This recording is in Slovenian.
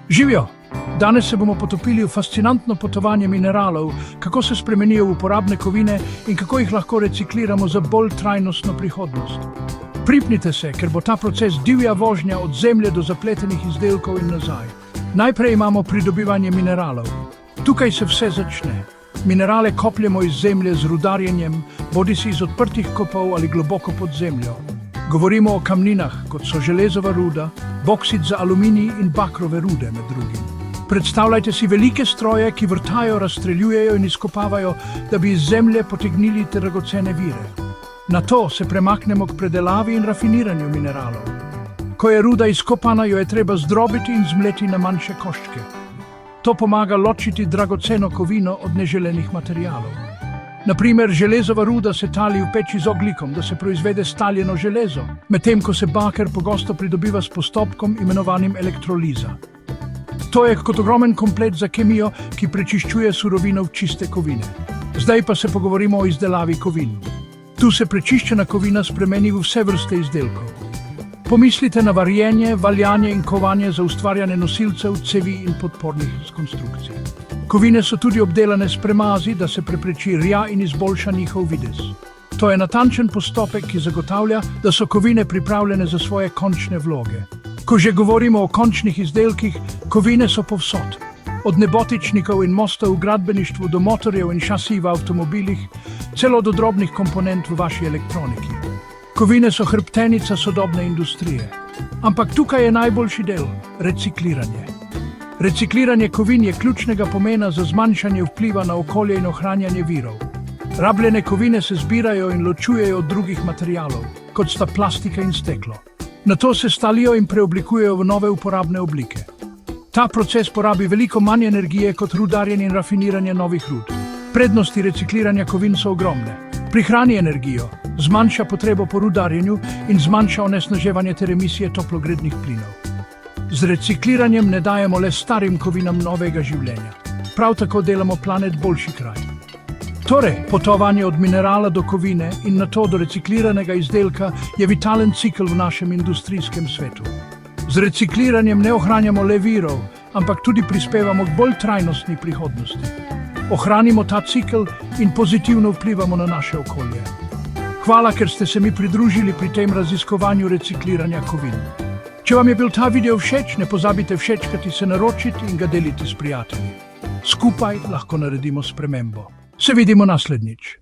Živijo! Danes se bomo potopili v fascinantno potovanje mineralov, kako se spremenijo v uporabne kovine in kako jih lahko recikliramo za bolj trajnostno prihodnost. Pripnite se, ker bo ta proces divja vožnja od zemlje do zapletenih izdelkov in nazaj. Najprej imamo pridobivanje mineralov. Tukaj se vse začne. Minerale kopljemo iz zemlje z rudarjenjem, bodisi iz odprtih kopov ali globoko pod zemljo. Govorimo o kamninah, kot so železova ruda, boksit za aluminij in bakrove rude med drugim. Predstavljajte si velike stroje, ki vrtajo, razstreljujejo in izkopavajo, da bi iz zemlje potegnili dragocene vire. Nato se premaknemo k predelavi in rafiniranju mineralov. Ko je ruda izkopana, jo je treba zdrobiti in zmleti na manjše koščke. To pomaga ločiti dragoceno kovino od neželenih materialov. Naprimer, železova ruda se tali v peči z ogljikom, da se proizvede staljeno železo, medtem ko se baker pogosto pridobiva s postopkom imenovanim elektroliza. To je kot ogromen komplet za kemijo, ki prečiščuje surovino v čiste kovine. Zdaj pa se pogovorimo o izdelavi kovin. Tu se prečiščena kovina spremeni v vse vrste izdelkov. Pomislite na varjenje, valjanje in kovanje za ustvarjanje nosilcev, cevi in podpornih konstrukcij. Kovine so tudi obdelane s premazi, da se prepreči rja in izboljša njihov videz. To je natančen postopek, ki zagotavlja, da so kovine pripravljene za svoje končne vloge. Ko že govorimo o končnih izdelkih, kovine so povsod. Od nebotičnikov in mostov v gradbeništvu do motorjev in šasij v avtomobilih, celo do drobnih komponent v vaši elektroniki. Kovine so hrbtenica sodobne industrije. Ampak tukaj je najboljši del – recikliranje. Recikliranje kovin je ključnega pomena za zmanjšanje vpliva na okolje in ohranjanje virov. Rabljene kovine se zbirajo in ločujejo od drugih materialov, kot sta plastika in steklo. Nato se stalijo in preoblikujejo v nove uporabne oblike. Ta proces porabi veliko manj energije kot rudarjenje in rafiniranje novih rud. Prednosti recikliranja kovin so ogromne. Prihrani energijo, zmanjša potrebo po rudarjenju in zmanjša onesnaževanje ter emisije toplogrednih plinov. Z recikliranjem ne dajemo le starim kovinam novega življenja. Prav tako delamo planet boljši kraj. Torej, potovanje od minerala do kovine in nato do recikliranega izdelka je vitalen cikel v našem industrijskem svetu. Z recikliranjem ne ohranjamo le virov, ampak tudi prispevamo k bolj trajnostni prihodnosti. Ohranimo ta cikel in pozitivno vplivamo na naše okolje. Hvala, ker ste se mi pridružili pri tem raziskovanju recikliranja kovin. Če vam je bil ta video všeč, ne pozabite všečkati, se naročiti in ga deliti s prijatelji. Skupaj lahko naredimo spremembo. Se vidimo naslednjič.